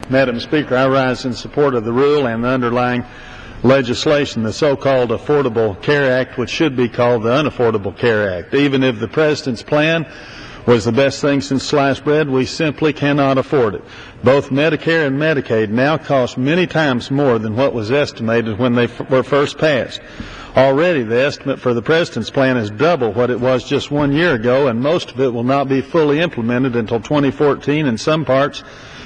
Madam Speaker, I rise in support of the rule and the underlying legislation, the so-called Affordable Care Act, which should be called the Unaffordable Care Act. Even if the President's plan was the best thing since sliced bread, we simply cannot afford it. Both Medicare and Medicaid now cost many times more than what was estimated when they were first passed. Already, the estimate for the President's plan is double what it was just 1 year ago, and most of it will not be fully implemented until 2014, and some parts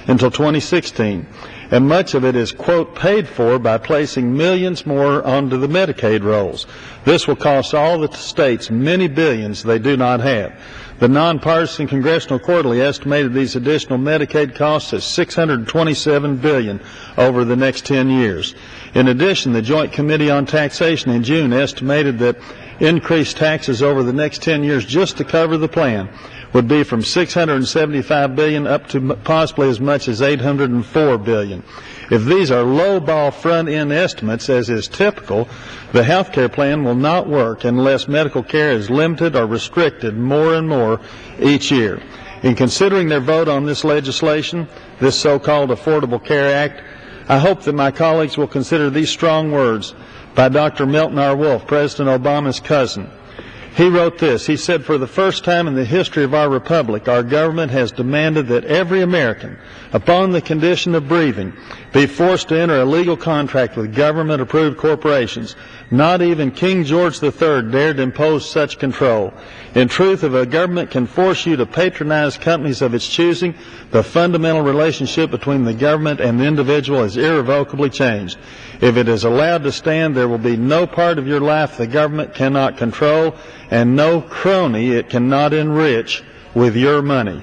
until 2016. And much of it is, quote, paid for by placing millions more onto the Medicaid rolls. This will cost all the states many billions they do not have. The nonpartisan Congressional Quarterly estimated these additional Medicaid costs as $627 billion over the next 10 years. In addition, the Joint Committee on Taxation in June estimated that increased taxes over the next 10 years just to cover the plan would be from $675 billion up to possibly as much as $804 billion. If these are low-ball front-end estimates, as is typical, the health care plan will not work unless medical care is limited or restricted more and more each year. In considering their vote on this legislation, this so-called Affordable Care Act, I hope that my colleagues will consider these strong words by Dr. Milton R. Wolf, President Obama's cousin. He wrote this. He said, "For the first time in the history of our republic, our government has demanded that every American, upon the condition of breathing, be forced to enter a legal contract with government-approved corporations. Not even King George III dared impose such control. In truth, if a government can force you to patronize companies of its choosing, the fundamental relationship between the government and the individual is irrevocably changed. If it is allowed to stand, there will be no part of your life the government cannot control, and no crony it cannot enrich with your money."